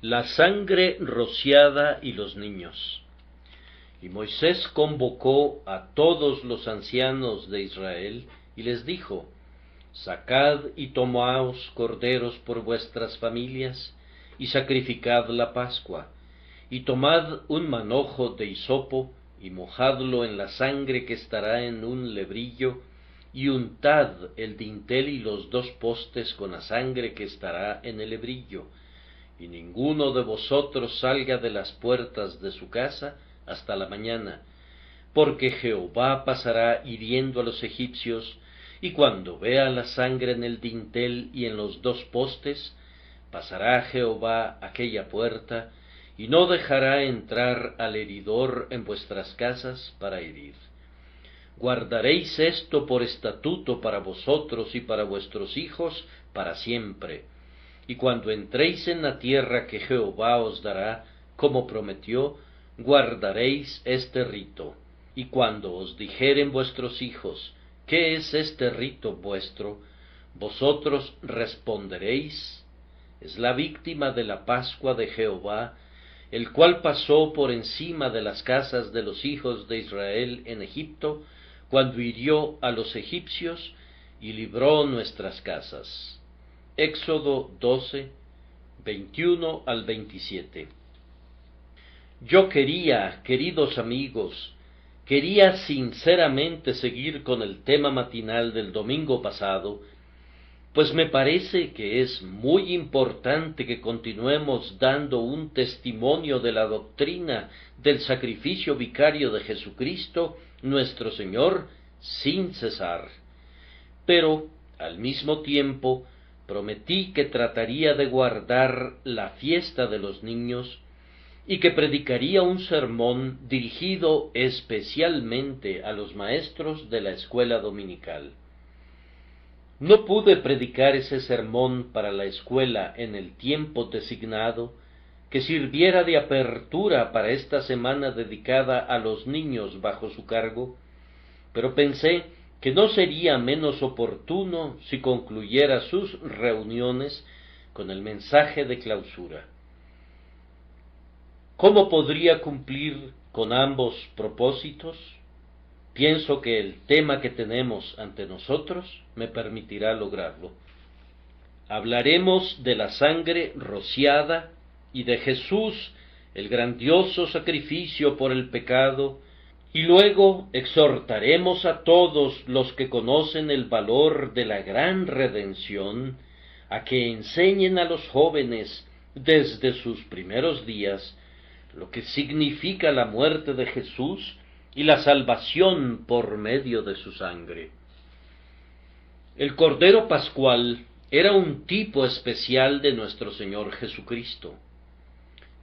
La sangre rociada y los niños. Y Moisés convocó a todos los ancianos de Israel y les dijo: Sacad y tomaos corderos por vuestras familias y sacrificad la Pascua, y tomad un manojo de hisopo y mojadlo en la sangre que estará en un lebrillo, y untad el dintel y los dos postes con la sangre que estará en el lebrillo, y ninguno de vosotros salga de las puertas de su casa hasta la mañana, porque Jehová pasará hiriendo a los egipcios, y cuando vea la sangre en el dintel y en los dos postes, pasará Jehová aquella puerta, y no dejará entrar al heridor en vuestras casas para herir. Guardaréis esto por estatuto para vosotros y para vuestros hijos para siempre. Y cuando entréis en la tierra que Jehová os dará, como prometió, guardaréis este rito. Y cuando os dijeren vuestros hijos: ¿qué es este rito vuestro?, vosotros responderéis: es la víctima de la Pascua de Jehová, el cual pasó por encima de las casas de los hijos de Israel en Egipto, cuando hirió a los egipcios y libró nuestras casas. Éxodo 12, 21 al 27. Yo queridos amigos, quería sinceramente seguir con el tema matinal del domingo pasado, pues me parece que es muy importante que continuemos dando un testimonio de la doctrina del sacrificio vicario de Jesucristo, nuestro Señor, sin cesar. Pero, al mismo tiempo, prometí que trataría de guardar la fiesta de los niños y que predicaría un sermón dirigido especialmente a los maestros de la escuela dominical. No pude predicar ese sermón para la escuela en el tiempo designado, que sirviera de apertura para esta semana dedicada a los niños bajo su cargo, pero pensé que no sería menos oportuno si concluyera sus reuniones con el mensaje de clausura. ¿Cómo podría cumplir con ambos propósitos? Pienso que el tema que tenemos ante nosotros me permitirá lograrlo. Hablaremos de la sangre rociada y de Jesús, el grandioso sacrificio por el pecado, y luego exhortaremos a todos los que conocen el valor de la gran redención a que enseñen a los jóvenes desde sus primeros días lo que significa la muerte de Jesús y la salvación por medio de su sangre. El Cordero Pascual era un tipo especial de nuestro Señor Jesucristo.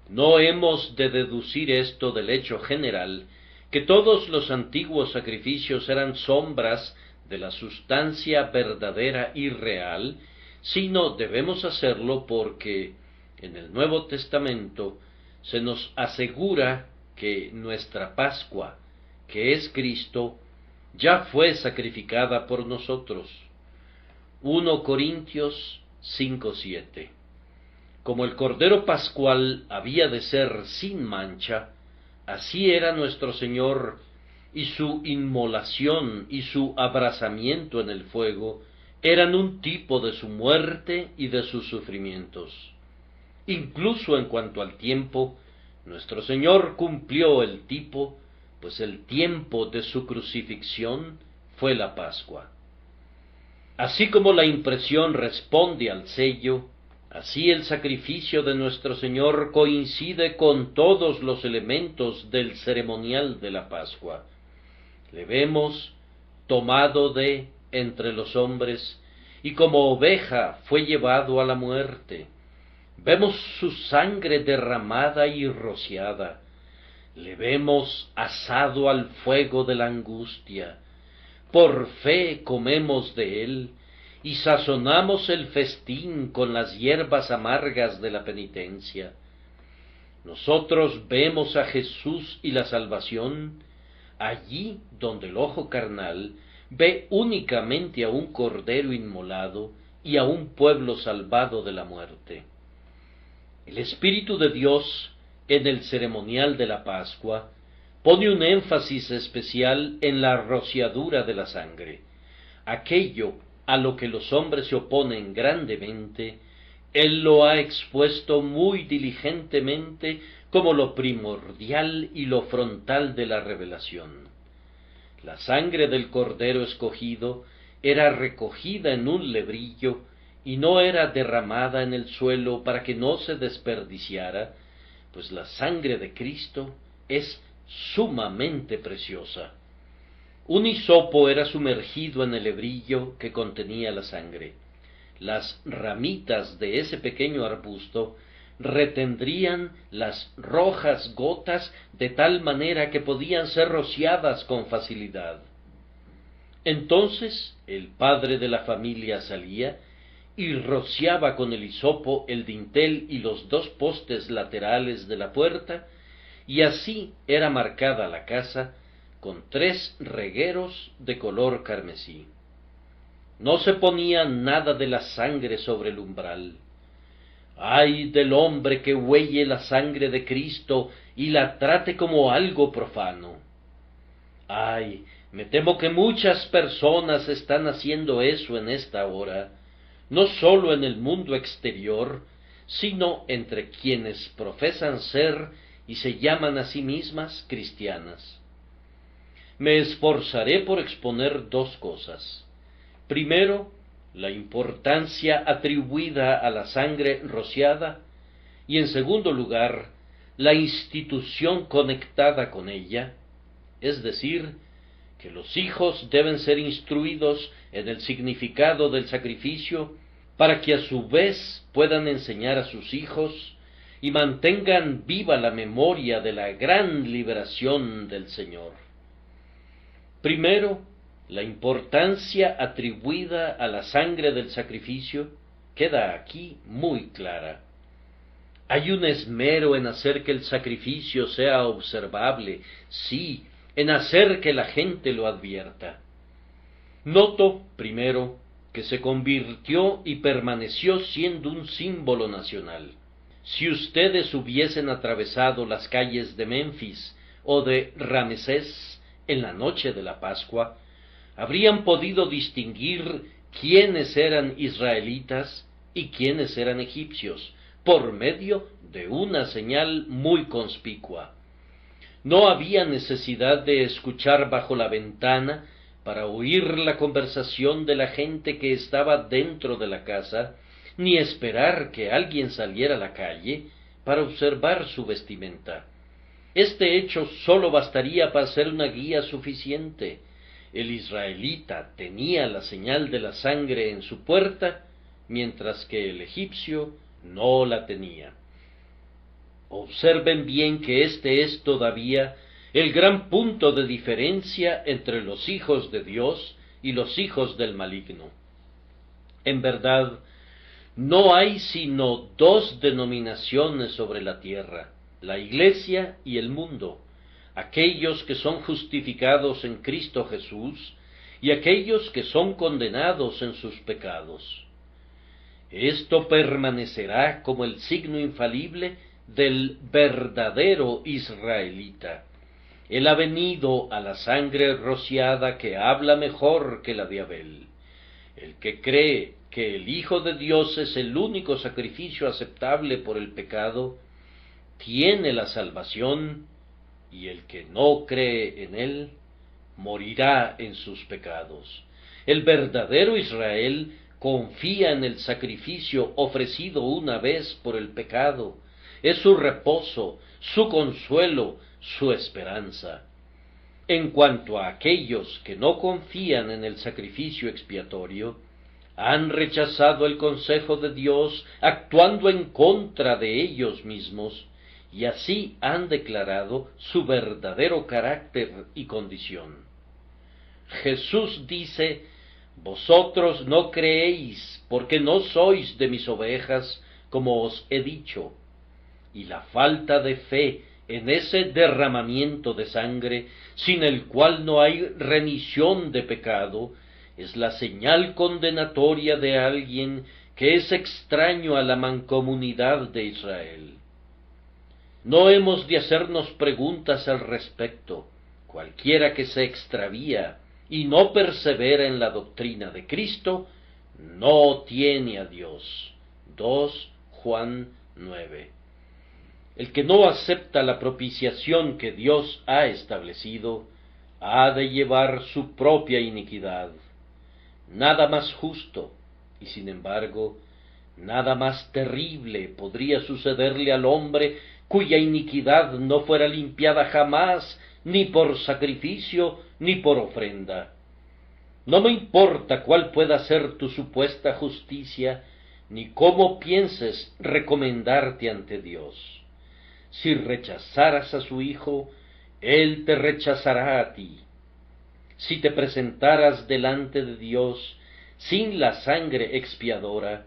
No hemos de deducir esto del hecho general, que todos los antiguos sacrificios eran sombras de la sustancia verdadera y real, sino debemos hacerlo porque en el Nuevo Testamento se nos asegura que nuestra Pascua, que es Cristo, ya fue sacrificada por nosotros. 1 Corintios 5:7. Como el Cordero Pascual había de ser sin mancha, así era nuestro Señor, y su inmolación y su abrasamiento en el fuego eran un tipo de su muerte y de sus sufrimientos. Incluso en cuanto al tiempo, nuestro Señor cumplió el tipo, pues el tiempo de su crucifixión fue la Pascua. Así como la impresión responde al sello, así el sacrificio de nuestro Señor coincide con todos los elementos del ceremonial de la Pascua. Le vemos tomado de entre los hombres, y como oveja fue llevado a la muerte. Vemos su sangre derramada y rociada. Le vemos asado al fuego de la angustia. Por fe comemos de él, y sazonamos el festín con las hierbas amargas de la penitencia. Nosotros vemos a Jesús y la salvación allí donde el ojo carnal ve únicamente a un cordero inmolado y a un pueblo salvado de la muerte. El Espíritu de Dios, en el ceremonial de la Pascua, pone un énfasis especial en la rociadura de la sangre. Aquello a lo que los hombres se oponen grandemente, Él lo ha expuesto muy diligentemente como lo primordial y lo frontal de la revelación. La sangre del Cordero escogido era recogida en un lebrillo y no era derramada en el suelo para que no se desperdiciara, pues la sangre de Cristo es sumamente preciosa. Un hisopo era sumergido en el lebrillo que contenía la sangre. Las ramitas de ese pequeño arbusto retendrían las rojas gotas de tal manera que podían ser rociadas con facilidad. Entonces el padre de la familia salía y rociaba con el hisopo el dintel y los 2 postes laterales de la puerta, y así era marcada la casa con 3 regueros de color carmesí. No se ponía nada de la sangre sobre el umbral. ¡Ay del hombre que huelle la sangre de Cristo y la trate como algo profano! ¡Ay! Me temo que muchas personas están haciendo eso en esta hora, no sólo en el mundo exterior, sino entre quienes profesan ser y se llaman a sí mismas cristianas. Me esforzaré por exponer 2 cosas. Primero, la importancia atribuida a la sangre rociada, y en segundo lugar, la institución conectada con ella, es decir, que los hijos deben ser instruidos en el significado del sacrificio para que a su vez puedan enseñar a sus hijos y mantengan viva la memoria de la gran liberación del Señor. Primero, la importancia atribuida a la sangre del sacrificio queda aquí muy clara. Hay un esmero en hacer que el sacrificio sea observable, sí, en hacer que la gente lo advierta. Noto, primero, que se convirtió y permaneció siendo un símbolo nacional. Si ustedes hubiesen atravesado las calles de Memphis o de Ramesés en la noche de la Pascua, habrían podido distinguir quiénes eran israelitas y quiénes eran egipcios, por medio de una señal muy conspicua. No había necesidad de escuchar bajo la ventana para oír la conversación de la gente que estaba dentro de la casa, ni esperar que alguien saliera a la calle para observar su vestimenta. Este hecho sólo bastaría para ser una guía suficiente. El israelita tenía la señal de la sangre en su puerta, mientras que el egipcio no la tenía. Observen bien que este es todavía el gran punto de diferencia entre los hijos de Dios y los hijos del maligno. En verdad, no hay sino 2 denominaciones sobre la tierra, la Iglesia y el mundo, aquellos que son justificados en Cristo Jesús y aquellos que son condenados en sus pecados. Esto permanecerá como el signo infalible del verdadero israelita. Él ha venido a la sangre rociada que habla mejor que la de Abel. El que cree que el Hijo de Dios es el único sacrificio aceptable por el pecado, tiene la salvación, y el que no cree en él, morirá en sus pecados. El verdadero Israel confía en el sacrificio ofrecido una vez por el pecado. Es su reposo, su consuelo, su esperanza. En cuanto a aquellos que no confían en el sacrificio expiatorio, han rechazado el consejo de Dios actuando en contra de ellos mismos, y así han declarado su verdadero carácter y condición. Jesús dice: vosotros no creéis porque no sois de mis ovejas, como os he dicho. Y la falta de fe en ese derramamiento de sangre, sin el cual no hay remisión de pecado, es la señal condenatoria de alguien que es extraño a la mancomunidad de Israel. No hemos de hacernos preguntas al respecto. Cualquiera que se extravía y no persevera en la doctrina de Cristo, no tiene a Dios. 2 Juan 9. El que no acepta la propiciación que Dios ha establecido, ha de llevar su propia iniquidad. Nada más justo, y sin embargo, nada más terrible podría sucederle al hombre cuya iniquidad no fuera limpiada jamás, ni por sacrificio, ni por ofrenda. No me importa cuál pueda ser tu supuesta justicia, ni cómo pienses recomendarte ante Dios. Si rechazaras a su Hijo, Él te rechazará a ti. Si te presentaras delante de Dios sin la sangre expiadora,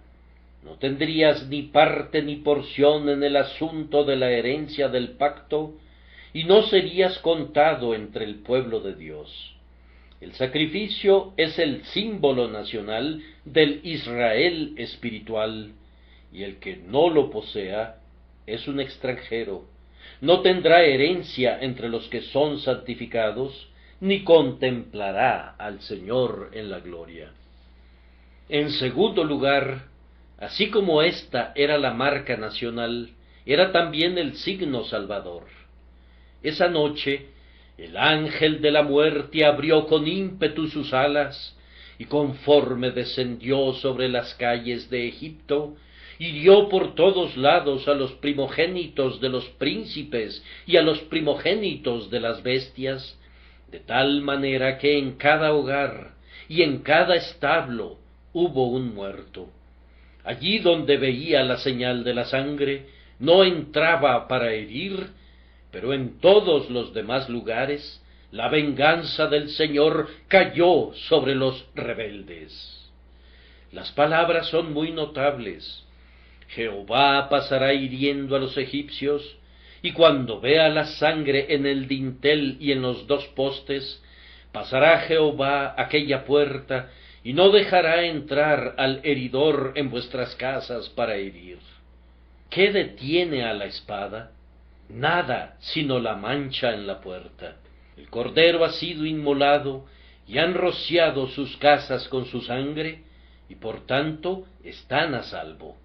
no tendrías ni parte ni porción en el asunto de la herencia del pacto, y no serías contado entre el pueblo de Dios. El sacrificio es el símbolo nacional del Israel espiritual, y el que no lo posea es un extranjero. No tendrá herencia entre los que son santificados, ni contemplará al Señor en la gloria. En segundo lugar, así como esta era la marca nacional, era también el signo salvador. Esa noche, el ángel de la muerte abrió con ímpetu sus alas, y conforme descendió sobre las calles de Egipto, hirió por todos lados a los primogénitos de los príncipes y a los primogénitos de las bestias, de tal manera que en cada hogar y en cada establo hubo un muerto. Allí donde veía la señal de la sangre, no entraba para herir, pero en todos los demás lugares, la venganza del Señor cayó sobre los rebeldes. Las palabras son muy notables. Jehová pasará hiriendo a los egipcios, y cuando vea la sangre en el dintel y en los dos postes, pasará Jehová aquella puerta, y no dejará entrar al heridor en vuestras casas para herir. ¿Qué detiene a la espada? Nada, sino la mancha en la puerta. El cordero ha sido inmolado, y han rociado sus casas con su sangre, y por tanto están a salvo.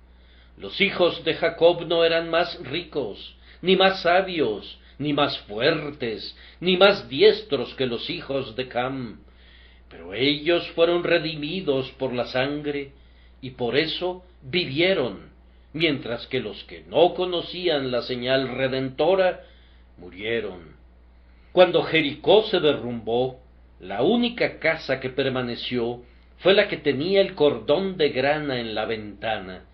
Los hijos de Jacob no eran más ricos, ni más sabios, ni más fuertes, ni más diestros que los hijos de Cam, pero ellos fueron redimidos por la sangre, y por eso vivieron, mientras que los que no conocían la señal redentora murieron. Cuando Jericó se derrumbó, la única casa que permaneció fue la que tenía el cordón de grana en la ventana,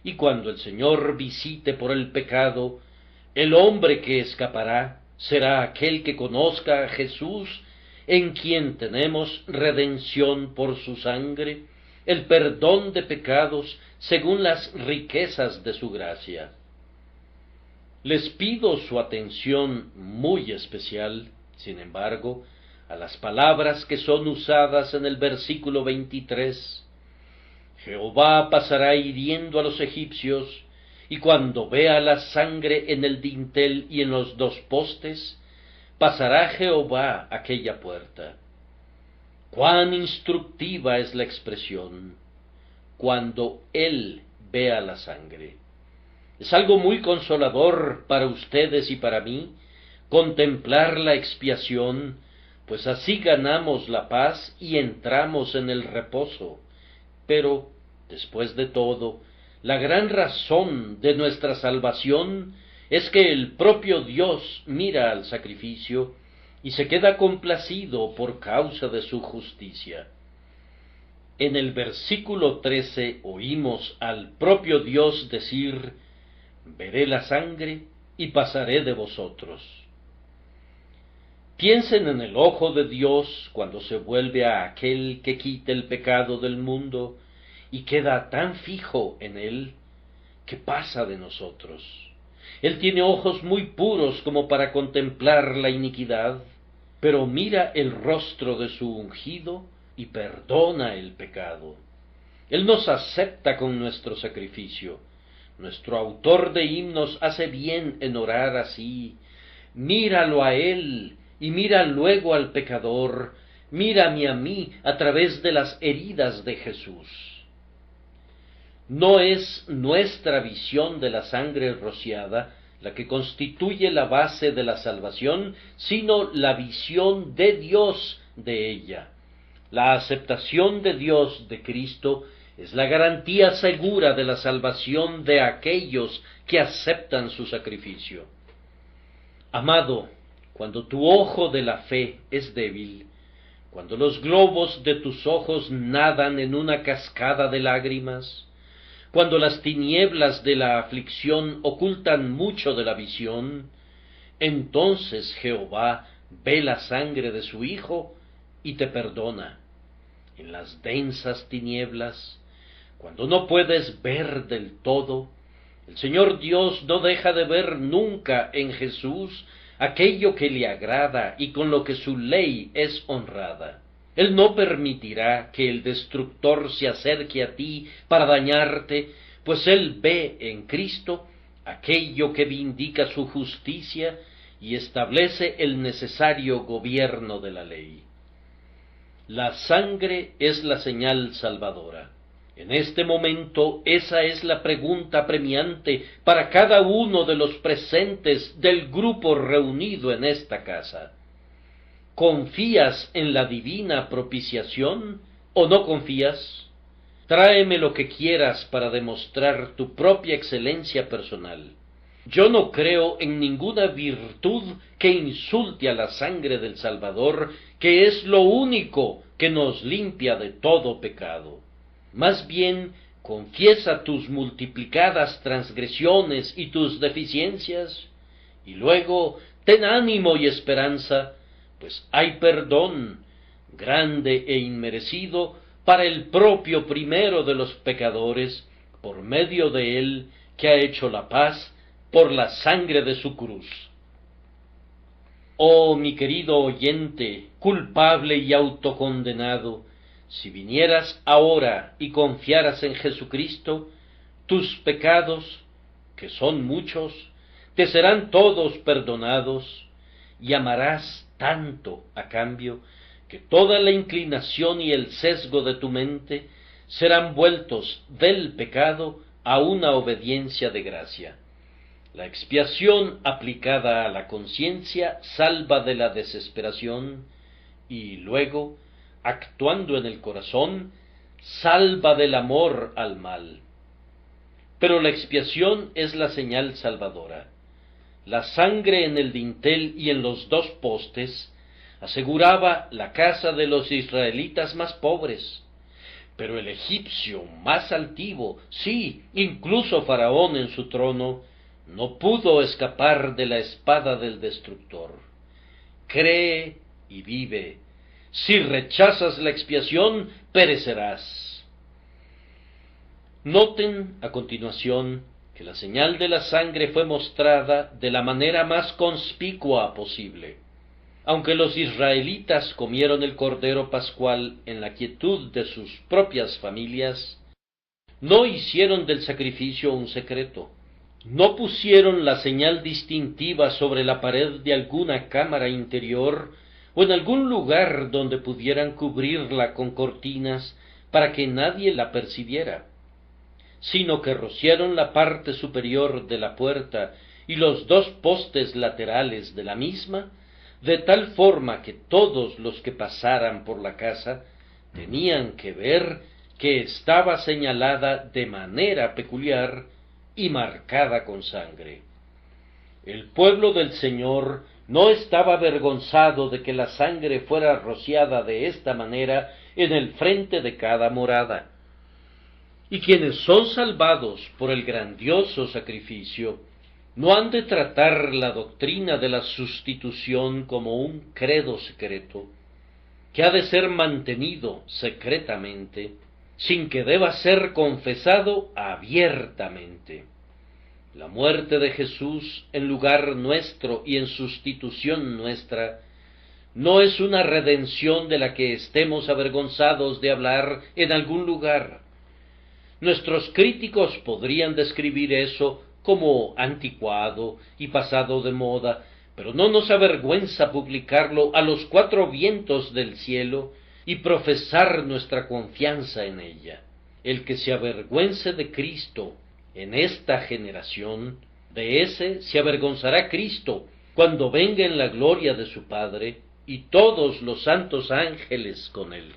y cuando el Señor visite por el pecado, el hombre que escapará será aquel que conozca a Jesús, en quien tenemos redención por su sangre, el perdón de pecados según las riquezas de su gracia. Les pido su atención muy especial, sin embargo, a las palabras que son usadas en el versículo 23. Jehová pasará hiriendo a los egipcios, y cuando vea la sangre en el dintel y en los dos postes, pasará Jehová aquella puerta. Cuán instructiva es la expresión, cuando Él vea la sangre. Es algo muy consolador para ustedes y para mí contemplar la expiación, pues así ganamos la paz y entramos en el reposo. Pero, después de todo, la gran razón de nuestra salvación es que el propio Dios mira al sacrificio y se queda complacido por causa de su justicia. En el versículo 13 oímos al propio Dios decir: veré la sangre y pasaré de vosotros. Piensen en el ojo de Dios cuando se vuelve a aquel que quita el pecado del mundo y queda tan fijo en él que pasa de nosotros. Él tiene ojos muy puros como para contemplar la iniquidad, pero mira el rostro de su ungido y perdona el pecado. Él nos acepta con nuestro sacrificio. Nuestro autor de himnos hace bien en orar así. Míralo a Él y mira luego al pecador. Mírame a mí a través de las heridas de Jesús. No es nuestra visión de la sangre rociada la que constituye la base de la salvación, sino la visión de Dios de ella. La aceptación de Dios de Cristo es la garantía segura de la salvación de aquellos que aceptan su sacrificio. Amado, cuando tu ojo de la fe es débil, cuando los globos de tus ojos nadan en una cascada de lágrimas, cuando las tinieblas de la aflicción ocultan mucho de la visión, entonces Jehová ve la sangre de su Hijo y te perdona. En las densas tinieblas, cuando no puedes ver del todo, el Señor Dios no deja de ver nunca en Jesús aquello que le agrada y con lo que su ley es honrada. Él no permitirá que el destructor se acerque a ti para dañarte, pues Él ve en Cristo aquello que vindica su justicia y establece el necesario gobierno de la ley. La sangre es la señal salvadora. En este momento esa es la pregunta premiante para cada uno de los presentes del grupo reunido en esta casa. ¿Confías en la divina propiciación o no confías? Tráeme lo que quieras para demostrar tu propia excelencia personal. Yo no creo en ninguna virtud que insulte a la sangre del Salvador, que es lo único que nos limpia de todo pecado. Más bien, confiesa tus multiplicadas transgresiones y tus deficiencias, y luego ten ánimo y esperanza, pues hay perdón, grande e inmerecido, para el propio primero de los pecadores, por medio de él, que ha hecho la paz por la sangre de su cruz. Oh, mi querido oyente, culpable y autocondenado, si vinieras ahora y confiaras en Jesucristo, tus pecados, que son muchos, te serán todos perdonados, y amarás tanto a cambio, que toda la inclinación y el sesgo de tu mente serán vueltos del pecado a una obediencia de gracia. La expiación aplicada a la conciencia salva de la desesperación y luego, actuando en el corazón, salva del amor al mal. Pero la expiación es la señal salvadora. La sangre en el dintel y en los dos postes aseguraba la casa de los israelitas más pobres, pero el egipcio más altivo, sí, incluso Faraón en su trono, no pudo escapar de la espada del destructor. Cree y vive. Si rechazas la expiación, perecerás. Noten a continuación que la señal de la sangre fue mostrada de la manera más conspicua posible. Aunque los israelitas comieron el cordero pascual en la quietud de sus propias familias, no hicieron del sacrificio un secreto. No pusieron la señal distintiva sobre la pared de alguna cámara interior o en algún lugar donde pudieran cubrirla con cortinas para que nadie la percibiera, sino que rociaron la parte superior de la puerta y los dos postes laterales de la misma, de tal forma que todos los que pasaran por la casa tenían que ver que estaba señalada de manera peculiar y marcada con sangre. El pueblo del Señor no estaba avergonzado de que la sangre fuera rociada de esta manera en el frente de cada morada. Y quienes son salvados por el grandioso sacrificio, no han de tratar la doctrina de la sustitución como un credo secreto, que ha de ser mantenido secretamente, sin que deba ser confesado abiertamente. La muerte de Jesús en lugar nuestro y en sustitución nuestra no es una redención de la que estemos avergonzados de hablar en algún lugar, Nuestros críticos podrían describir eso como anticuado y pasado de moda, pero no nos avergüenza publicarlo a los cuatro vientos del cielo y profesar nuestra confianza en ella. El que se avergüence de Cristo en esta generación, de ese se avergonzará Cristo cuando venga en la gloria de su Padre y todos los santos ángeles con él.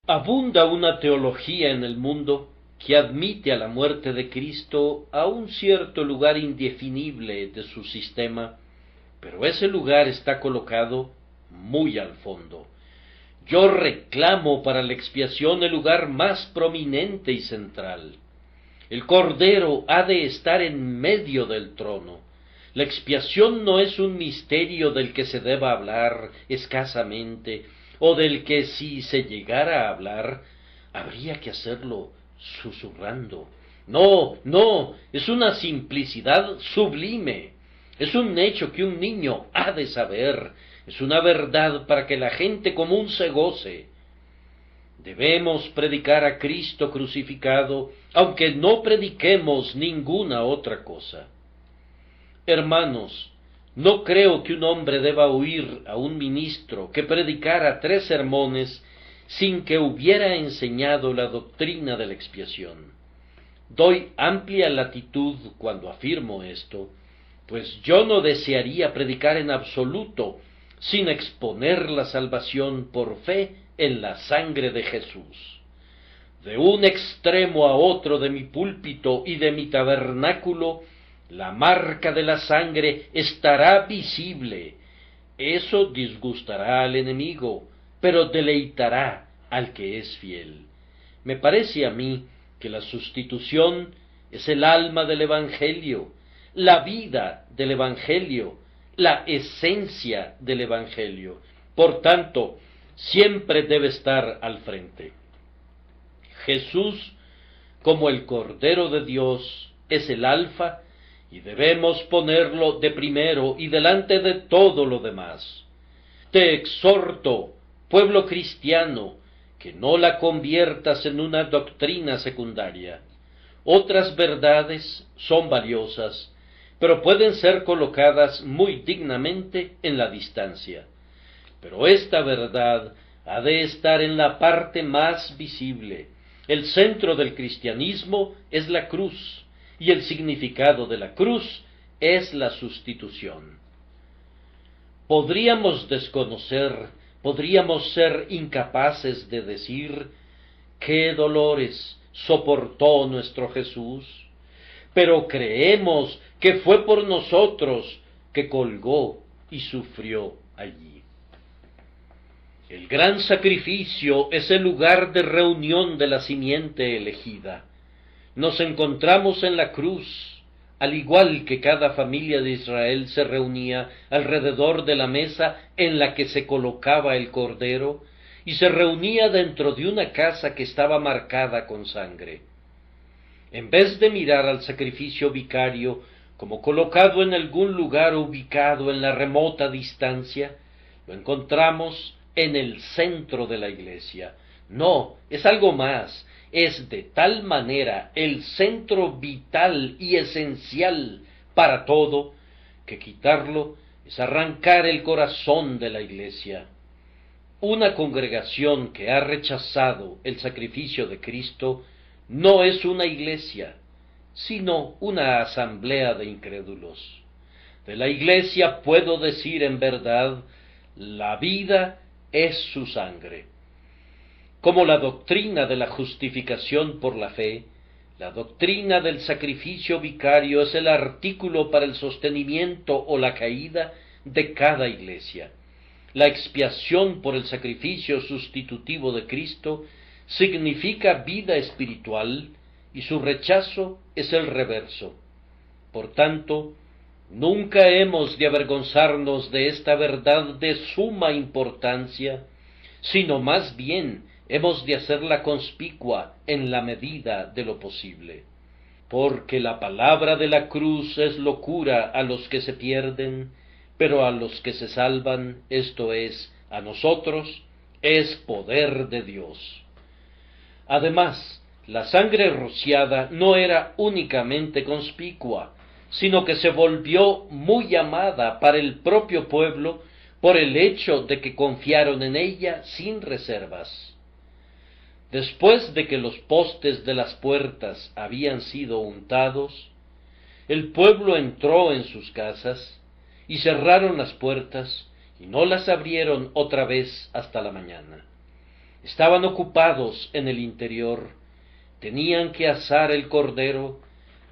Abunda una teología en el mundo que admite a la muerte de Cristo a un cierto lugar indefinible de su sistema, pero ese lugar está colocado muy al fondo. Yo reclamo para la expiación el lugar más prominente y central. El Cordero ha de estar en medio del trono. La expiación no es un misterio del que se deba hablar escasamente, o del que si se llegara a hablar, habría que hacerlo susurrando. No, no, es una simplicidad sublime. Es un hecho que un niño ha de saber. Es una verdad para que la gente común se goce. Debemos predicar a Cristo crucificado, aunque no prediquemos ninguna otra cosa. Hermanos, no creo que un hombre deba oír a un ministro que predicara 3 sermones sin que hubiera enseñado la doctrina de la expiación. Doy amplia latitud cuando afirmo esto, pues yo no desearía predicar en absoluto sin exponer la salvación por fe en la sangre de Jesús. De un extremo a otro de mi púlpito y de mi tabernáculo, la marca de la sangre estará visible. Eso disgustará al enemigo, pero deleitará al que es fiel. Me parece a mí que la sustitución es el alma del Evangelio, la vida del Evangelio, la esencia del Evangelio. Por tanto, siempre debe estar al frente. Jesús, como el Cordero de Dios, es el alfa, y debemos ponerlo de primero y delante de todo lo demás. Te exhorto, pueblo cristiano, que no la conviertas en una doctrina secundaria. Otras verdades son valiosas, pero pueden ser colocadas muy dignamente en la distancia. Pero esta verdad ha de estar en la parte más visible. El centro del cristianismo es la cruz, y el significado de la cruz es la sustitución. Podríamos desconocer, podríamos ser incapaces de decir qué dolores soportó nuestro Jesús, pero creemos que fue por nosotros que colgó y sufrió allí. El gran sacrificio es el lugar de reunión de la simiente elegida. Nos encontramos en la cruz, al igual que cada familia de Israel se reunía alrededor de la mesa en la que se colocaba el cordero, y se reunía dentro de una casa que estaba marcada con sangre. En vez de mirar al sacrificio vicario como colocado en algún lugar ubicado en la remota distancia, lo encontramos en el centro de la iglesia. No, es algo más. Es de tal manera el centro vital y esencial para todo, que quitarlo es arrancar el corazón de la iglesia. Una congregación que ha rechazado el sacrificio de Cristo no es una iglesia, sino una asamblea de incrédulos. De la iglesia puedo decir en verdad, la vida es su sangre. Como la doctrina de la justificación por la fe, la doctrina del sacrificio vicario es el artículo para el sostenimiento o la caída de cada iglesia. La expiación por el sacrificio sustitutivo de Cristo significa vida espiritual y su rechazo es el reverso. Por tanto, nunca hemos de avergonzarnos de esta verdad de suma importancia, sino más bien hemos de hacerla conspicua en la medida de lo posible. Porque la palabra de la cruz es locura a los que se pierden, pero a los que se salvan, esto es, a nosotros, es poder de Dios. Además, La sangre rociada no era únicamente conspicua, sino que se volvió muy amada para el propio pueblo por el hecho de que confiaron en ella sin reservas. Después de que los postes de las puertas habían sido untados, el pueblo entró en sus casas y cerraron las puertas y no las abrieron otra vez hasta la mañana. Estaban ocupados en el interior, tenían que asar el cordero,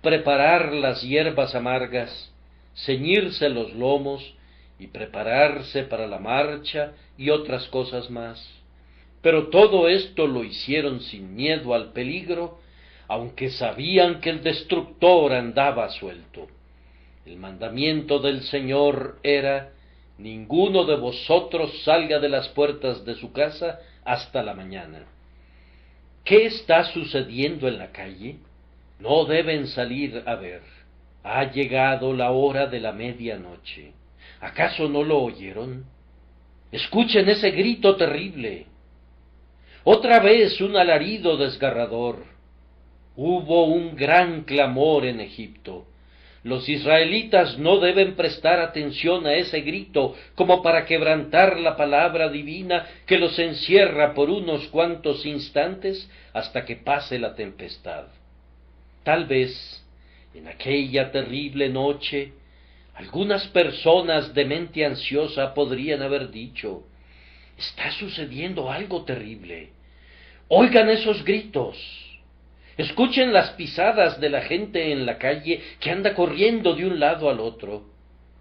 preparar las hierbas amargas, ceñirse los lomos y prepararse para la marcha y otras cosas más. Pero todo esto lo hicieron sin miedo al peligro, aunque sabían que el destructor andaba suelto. El mandamiento del Señor era: ninguno de vosotros salga de las puertas de su casa hasta la mañana. ¿Qué está sucediendo en la calle? No deben salir a ver. Ha llegado la hora de la medianoche. ¿Acaso no lo oyeron? Escuchen ese grito terrible. Otra vez un alarido desgarrador. Hubo un gran clamor en Egipto. Los israelitas no deben prestar atención a ese grito como para quebrantar la palabra divina que los encierra por unos cuantos instantes hasta que pase la tempestad. Tal vez, en aquella terrible noche, algunas personas de mente ansiosa podrían haber dicho: está sucediendo algo terrible. Oigan esos gritos. Escuchen las pisadas de la gente en la calle que anda corriendo de un lado al otro.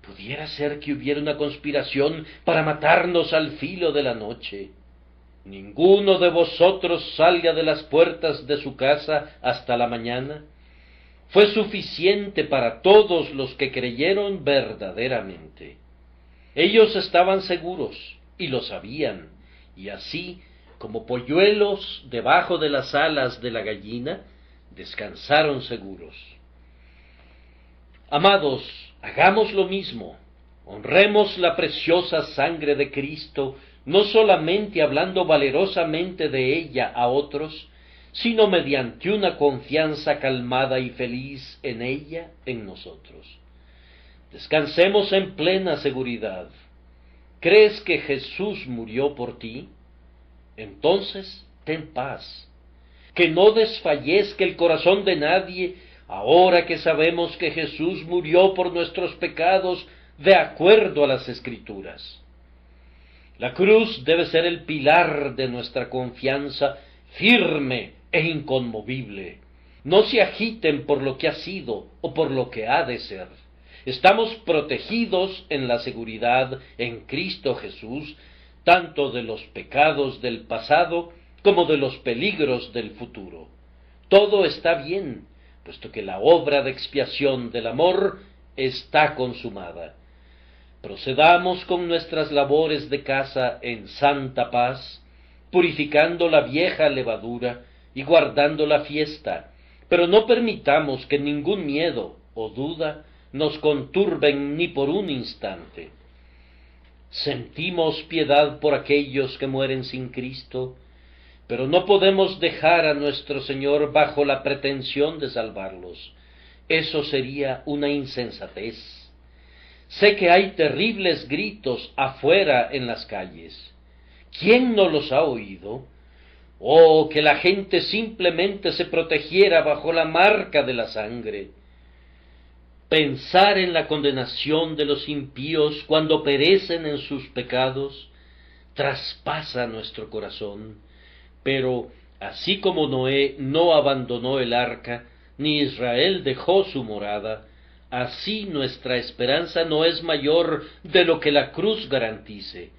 Pudiera ser que hubiera una conspiración para matarnos al filo de la noche. Ninguno de vosotros salga de las puertas de su casa hasta la mañana. Fue suficiente para todos los que creyeron verdaderamente. Ellos estaban seguros y lo sabían, y así, como polluelos debajo de las alas de la gallina, descansaron seguros. Amados, hagamos lo mismo. Honremos la preciosa sangre de Cristo, no solamente hablando valerosamente de ella a otros, sino mediante una confianza calmada y feliz en ella, en nosotros. Descansemos en plena seguridad. ¿Crees que Jesús murió por ti? Entonces, ten paz. Que no desfallezca el corazón de nadie, ahora que sabemos que Jesús murió por nuestros pecados de acuerdo a las Escrituras. La cruz debe ser el pilar de nuestra confianza, firme e inconmovible. No se agiten por lo que ha sido o por lo que ha de ser. Estamos protegidos en la seguridad en Cristo Jesús, tanto de los pecados del pasado como de los peligros del futuro. Todo está bien, puesto que la obra de expiación del amor está consumada. Procedamos con nuestras labores de casa en santa paz, purificando la vieja levadura y guardando la fiesta, pero no permitamos que ningún miedo o duda nos conturben ni por un instante. Sentimos piedad por aquellos que mueren sin Cristo, pero no podemos dejar a nuestro Señor bajo la pretensión de salvarlos. Eso sería una insensatez. Sé que hay terribles gritos afuera en las calles. ¿Quién no los ha oído? Oh, que la gente simplemente se protegiera bajo la marca de la sangre. Pensar en la condenación de los impíos cuando perecen en sus pecados traspasa nuestro corazón, pero así como Noé no abandonó el arca, ni Israel dejó su morada, así nuestra esperanza no es mayor de lo que la cruz garantice.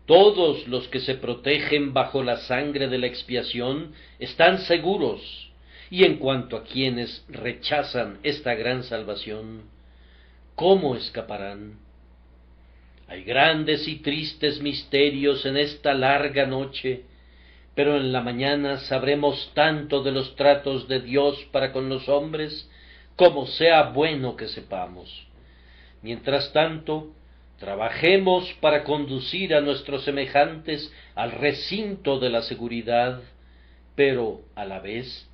Todos los que se protegen bajo la sangre de la expiación están seguros. Y en cuanto a quienes rechazan esta gran salvación, ¿cómo escaparán? Hay grandes y tristes misterios en esta larga noche, pero en la mañana sabremos tanto de los tratos de Dios para con los hombres, como sea bueno que sepamos. Mientras tanto, trabajemos para conducir a nuestros semejantes al recinto de la seguridad, pero a la vez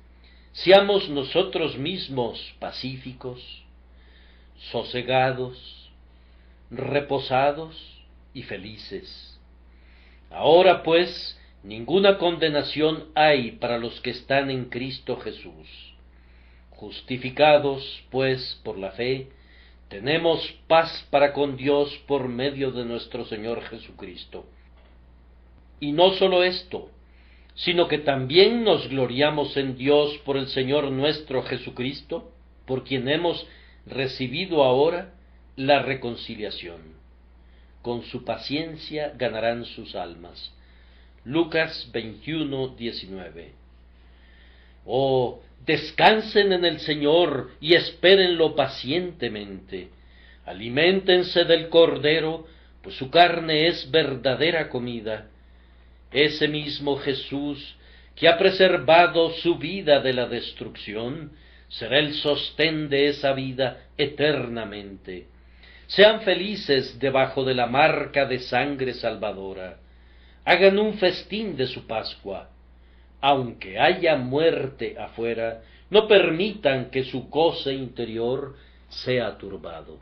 seamos nosotros mismos pacíficos, sosegados, reposados y felices. Ahora pues, ninguna condenación hay para los que están en Cristo Jesús. Justificados, pues, por la fe, tenemos paz para con Dios por medio de nuestro Señor Jesucristo. Y no solo esto, sino que también nos gloriamos en Dios por el Señor nuestro Jesucristo, por quien hemos recibido ahora la reconciliación. Con su paciencia ganarán sus almas. Lucas 21:19. Oh, descansen en el Señor y espérenlo pacientemente. Aliméntense del Cordero, pues su carne es verdadera comida. Ese mismo Jesús, que ha preservado su vida de la destrucción, será el sostén de esa vida eternamente. Sean felices debajo de la marca de sangre salvadora. Hagan un festín de su Pascua. Aunque haya muerte afuera, no permitan que su goce interior sea turbado.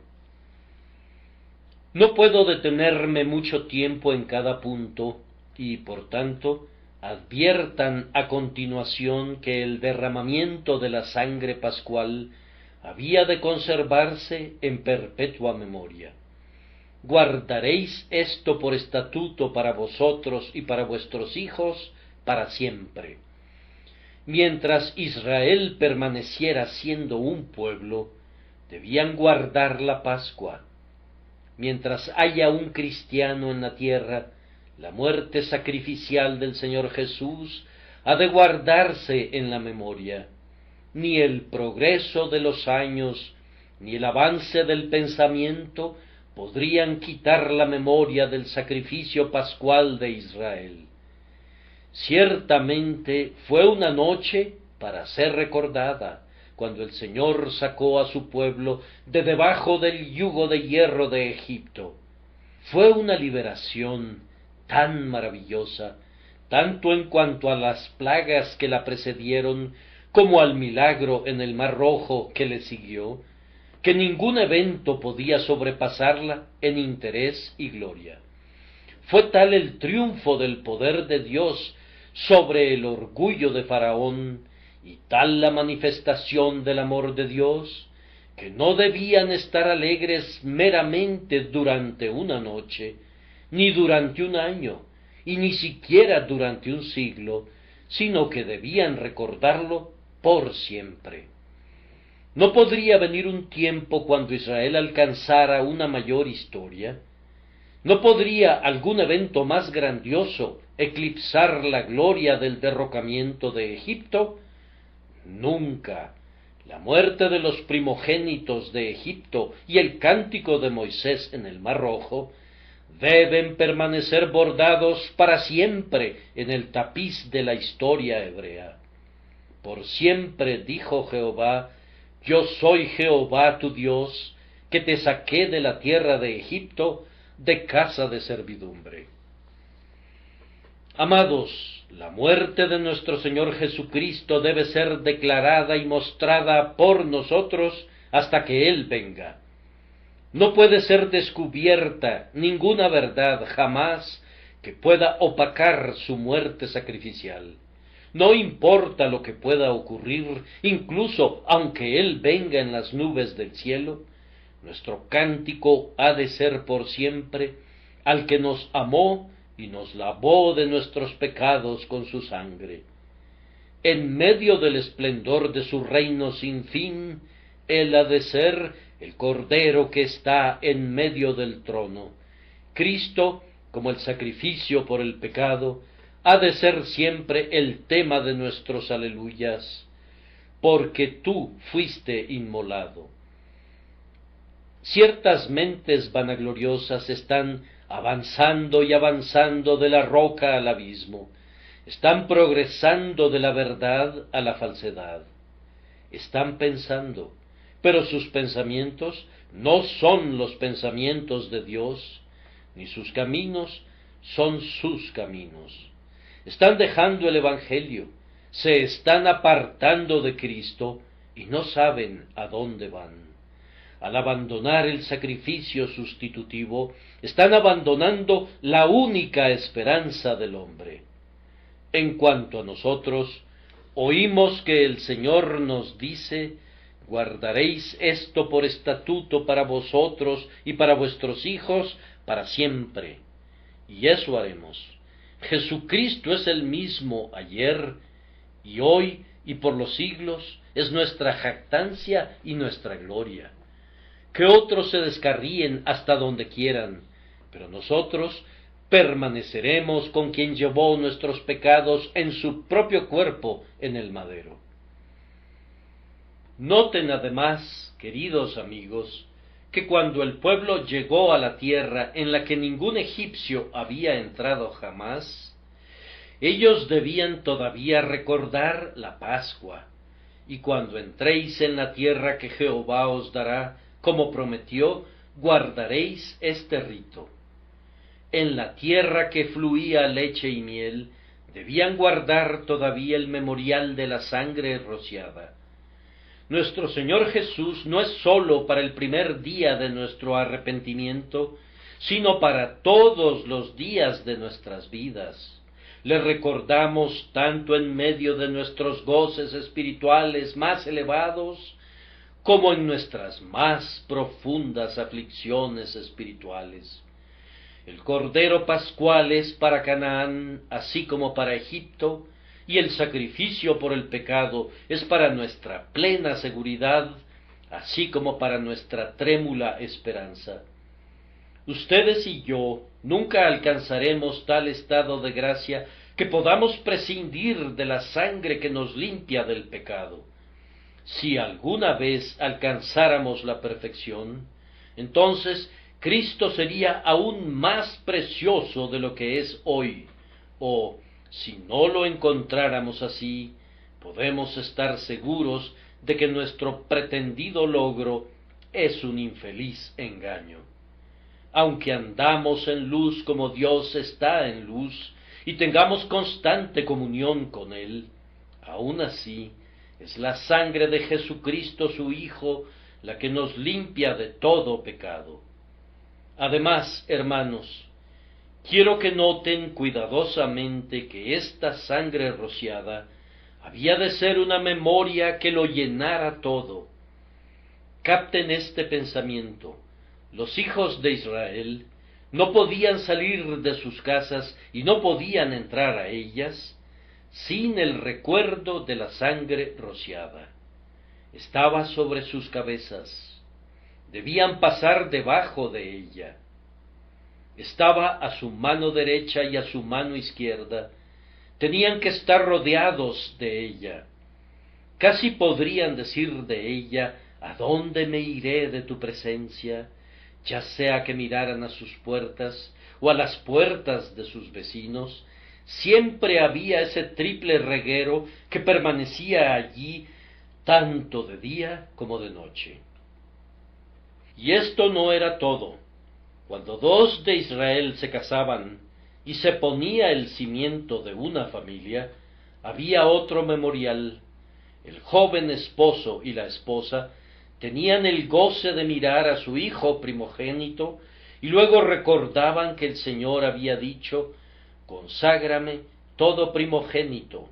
No puedo detenerme mucho tiempo en cada punto, y por tanto adviertan a continuación que el derramamiento de la sangre pascual había de conservarse en perpetua memoria. Guardaréis esto por estatuto para vosotros y para vuestros hijos para siempre. Mientras Israel permaneciera siendo un pueblo, debían guardar la Pascua. Mientras haya un cristiano en la tierra, la muerte sacrificial del Señor Jesús ha de guardarse en la memoria. Ni el progreso de los años, ni el avance del pensamiento podrían quitar la memoria del sacrificio pascual de Israel. Ciertamente fue una noche para ser recordada, cuando el Señor sacó a su pueblo de debajo del yugo de hierro de Egipto. Fue una liberación tan maravillosa, tanto en cuanto a las plagas que la precedieron, como al milagro en el Mar Rojo que le siguió, que ningún evento podía sobrepasarla en interés y gloria. Fue tal el triunfo del poder de Dios sobre el orgullo de Faraón, y tal la manifestación del amor de Dios, que no debían estar alegres meramente durante una noche, ni durante un año, y ni siquiera durante un siglo, sino que debían recordarlo por siempre. ¿No podría venir un tiempo cuando Israel alcanzara una mayor historia? ¿No podría algún evento más grandioso eclipsar la gloria del derrocamiento de Egipto? Nunca. La muerte de los primogénitos de Egipto y el cántico de Moisés en el Mar Rojo deben permanecer bordados para siempre en el tapiz de la historia hebrea. Por siempre dijo Jehová: yo soy Jehová tu Dios, que te saqué de la tierra de Egipto, de casa de servidumbre. Amados, la muerte de nuestro Señor Jesucristo debe ser declarada y mostrada por nosotros hasta que Él venga. No puede ser descubierta ninguna verdad jamás que pueda opacar su muerte sacrificial. No importa lo que pueda ocurrir, incluso aunque Él venga en las nubes del cielo, nuestro cántico ha de ser por siempre al que nos amó y nos lavó de nuestros pecados con su sangre. En medio del esplendor de su reino sin fin, Él ha de ser el Cordero que está en medio del trono. Cristo, como el sacrificio por el pecado, ha de ser siempre el tema de nuestros aleluyas, porque tú fuiste inmolado. Ciertas mentes vanagloriosas están avanzando y avanzando de la roca al abismo, están progresando de la verdad a la falsedad, están pensando, pero sus pensamientos no son los pensamientos de Dios, ni sus caminos son sus caminos. Están dejando el Evangelio, se están apartando de Cristo y no saben a dónde van. Al abandonar el sacrificio sustitutivo, están abandonando la única esperanza del hombre. En cuanto a nosotros, oímos que el Señor nos dice: guardaréis esto por estatuto para vosotros y para vuestros hijos para siempre. Y eso haremos. Jesucristo es el mismo ayer y hoy y por los siglos, es nuestra jactancia y nuestra gloria. Que otros se descarríen hasta donde quieran, pero nosotros permaneceremos con quien llevó nuestros pecados en su propio cuerpo en el madero. Noten además, queridos amigos, que cuando el pueblo llegó a la tierra en la que ningún egipcio había entrado jamás, ellos debían todavía recordar la Pascua, y cuando entréis en la tierra que Jehová os dará, como prometió, guardaréis este rito. En la tierra que fluía leche y miel, debían guardar todavía el memorial de la sangre rociada. Nuestro Señor Jesús no es sólo para el primer día de nuestro arrepentimiento, sino para todos los días de nuestras vidas. Le recordamos tanto en medio de nuestros goces espirituales más elevados, como en nuestras más profundas aflicciones espirituales. El Cordero Pascual es para Canaán, así como para Egipto, y el sacrificio por el pecado es para nuestra plena seguridad, así como para nuestra trémula esperanza. Ustedes y yo nunca alcanzaremos tal estado de gracia que podamos prescindir de la sangre que nos limpia del pecado. Si alguna vez alcanzáramos la perfección, entonces Cristo sería aún más precioso de lo que es hoy, o, si no lo encontráramos así, podemos estar seguros de que nuestro pretendido logro es un infeliz engaño. Aunque andamos en luz como Dios está en luz, y tengamos constante comunión con Él, aún así es la sangre de Jesucristo su Hijo la que nos limpia de todo pecado. Además, hermanos, quiero que noten cuidadosamente que esta sangre rociada había de ser una memoria que lo llenara todo. Capten este pensamiento: los hijos de Israel no podían salir de sus casas y no podían entrar a ellas sin el recuerdo de la sangre rociada. Estaba sobre sus cabezas. Debían pasar debajo de ella. Estaba a su mano derecha y a su mano izquierda. Tenían que estar rodeados de ella. Casi podrían decir de ella: ¿a dónde me iré de tu presencia? Ya sea que miraran a sus puertas o a las puertas de sus vecinos, siempre había ese triple reguero que permanecía allí tanto de día como de noche. Y esto no era todo. Cuando dos de Israel se casaban y se ponía el cimiento de una familia, había otro memorial. El joven esposo y la esposa tenían el goce de mirar a su hijo primogénito y luego recordaban que el Señor había dicho: conságrame todo primogénito.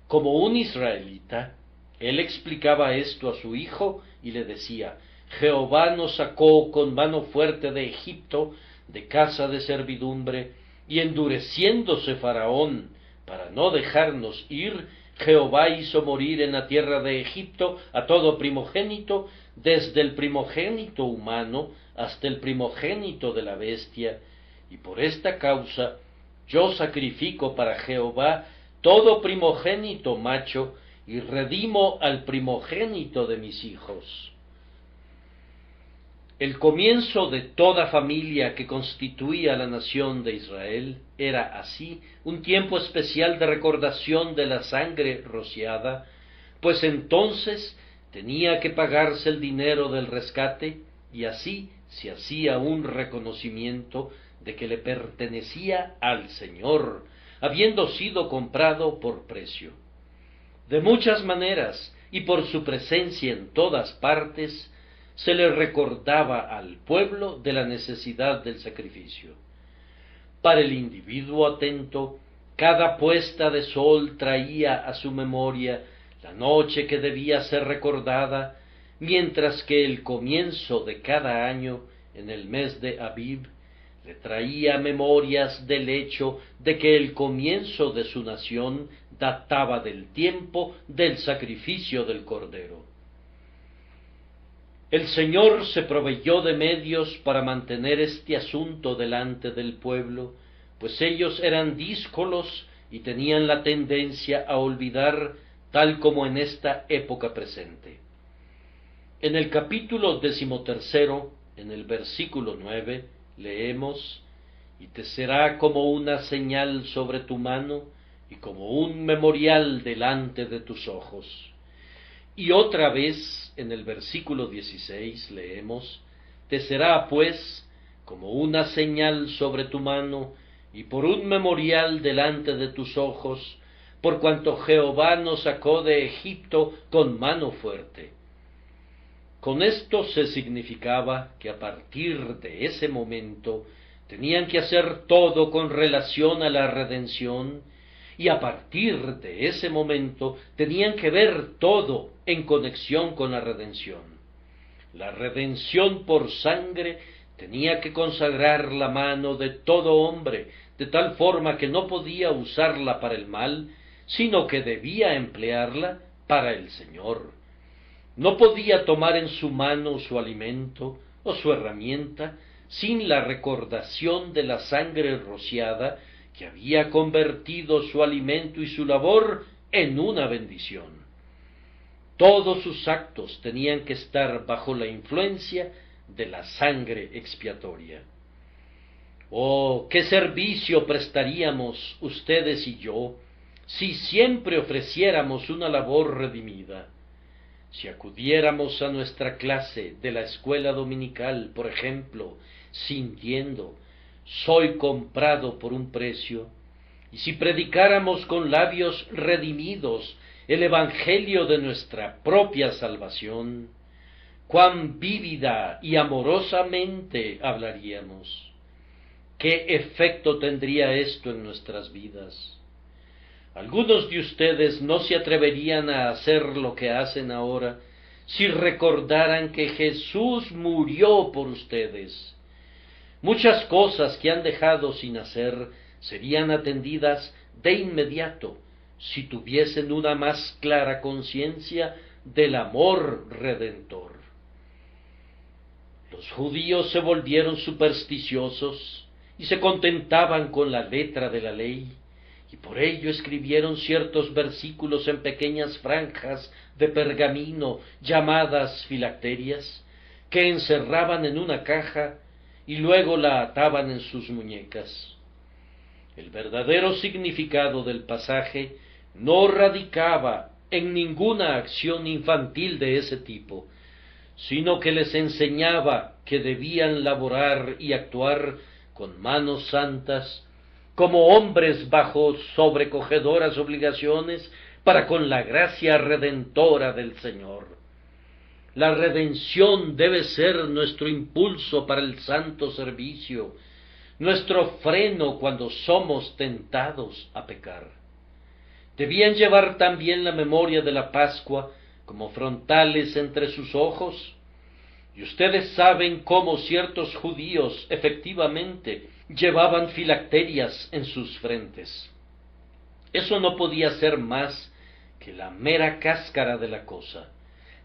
Como un israelita, él explicaba esto a su hijo y le decía: Jehová nos sacó con mano fuerte de Egipto, de casa de servidumbre, y endureciéndose Faraón para no dejarnos ir, Jehová hizo morir en la tierra de Egipto a todo primogénito, desde el primogénito humano hasta el primogénito de la bestia, y por esta causa yo sacrifico para Jehová todo primogénito macho, y redimo al primogénito de mis hijos. El comienzo de toda familia que constituía la nación de Israel era así un tiempo especial de recordación de la sangre rociada, pues entonces tenía que pagarse el dinero del rescate y así se hacía un reconocimiento de que le pertenecía al Señor, habiendo sido comprado por precio. De muchas maneras, y por su presencia en todas partes, se le recordaba al pueblo de la necesidad del sacrificio. Para el individuo atento, cada puesta de sol traía a su memoria la noche que debía ser recordada, mientras que el comienzo de cada año, en el mes de Abib, le traía memorias del hecho de que el comienzo de su nación databa del tiempo del sacrificio del Cordero. El Señor se proveyó de medios para mantener este asunto delante del pueblo, pues ellos eran díscolos y tenían la tendencia a olvidar, tal como en esta época presente. En el capítulo 13, en el versículo 9, leemos: «Y te será como una señal sobre tu mano, y como un memorial delante de tus ojos». Y otra vez, en el versículo 16, leemos: «Te será, pues, como una señal sobre tu mano, y por un memorial delante de tus ojos, por cuanto Jehová nos sacó de Egipto con mano fuerte». Con esto se significaba que a partir de ese momento tenían que hacer todo con relación a la redención, y a partir de ese momento tenían que ver todo en conexión con la redención. La redención por sangre tenía que consagrar la mano de todo hombre, de tal forma que no podía usarla para el mal, sino que debía emplearla para el Señor. No podía tomar en su mano su alimento o su herramienta sin la recordación de la sangre rociada que había convertido su alimento y su labor en una bendición. Todos sus actos tenían que estar bajo la influencia de la sangre expiatoria. Oh, qué servicio prestaríamos ustedes y yo si siempre ofreciéramos una labor redimida. Si acudiéramos a nuestra clase de la escuela dominical, por ejemplo, sintiendo: «Soy comprado por un precio», y si predicáramos con labios redimidos el evangelio de nuestra propia salvación, cuán vívida y amorosamente hablaríamos. ¿Qué efecto tendría esto en nuestras vidas? Algunos de ustedes no se atreverían a hacer lo que hacen ahora si recordaran que Jesús murió por ustedes. Muchas cosas que han dejado sin hacer serían atendidas de inmediato si tuviesen una más clara conciencia del amor redentor. Los judíos se volvieron supersticiosos y se contentaban con la letra de la ley, y por ello escribieron ciertos versículos en pequeñas franjas de pergamino llamadas filacterias, que encerraban en una caja y luego la ataban en sus muñecas. El verdadero significado del pasaje no radicaba en ninguna acción infantil de ese tipo, sino que les enseñaba que debían laborar y actuar con manos santas, como hombres bajo sobrecogedoras obligaciones para con la gracia redentora del Señor. La redención debe ser nuestro impulso para el santo servicio, nuestro freno cuando somos tentados a pecar. Debían llevar también la memoria de la Pascua como frontales entre sus ojos, y ustedes saben cómo ciertos judíos efectivamente llevaban filacterias en sus frentes. Eso no podía ser más que la mera cáscara de la cosa.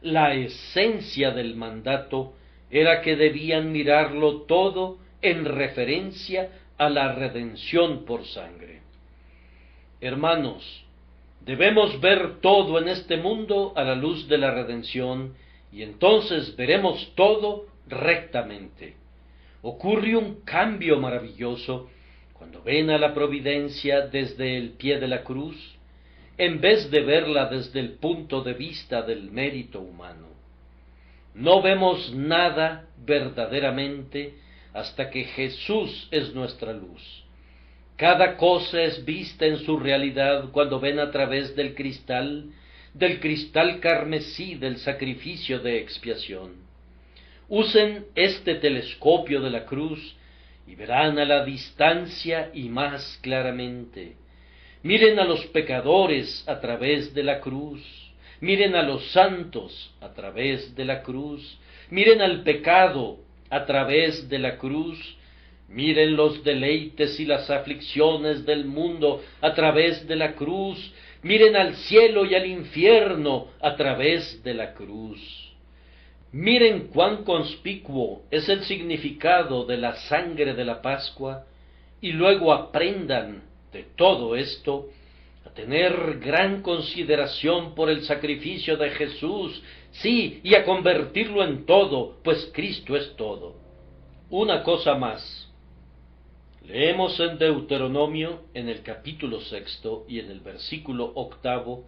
La esencia del mandato era que debían mirarlo todo en referencia a la redención por sangre. Hermanos, debemos ver todo en este mundo a la luz de la redención, y entonces veremos todo rectamente. Ocurre un cambio maravilloso cuando ven a la providencia desde el pie de la cruz, en vez de verla desde el punto de vista del mérito humano. No vemos nada verdaderamente hasta que Jesús es nuestra luz. Cada cosa es vista en su realidad cuando ven a través del cristal del cristal carmesí del sacrificio de expiación. Usen este telescopio de la cruz y verán a la distancia y más claramente. Miren a los pecadores a través de la cruz, miren a los santos a través de la cruz, miren al pecado a través de la cruz, miren los deleites y las aflicciones del mundo a través de la cruz, miren al cielo y al infierno a través de la cruz. Miren cuán conspicuo es el significado de la sangre de la Pascua, y luego aprendan de todo esto a tener gran consideración por el sacrificio de Jesús, sí, y a convertirlo en todo, pues Cristo es todo. Una cosa más. Leemos en Deuteronomio, en el capítulo 6 y en el versículo 8,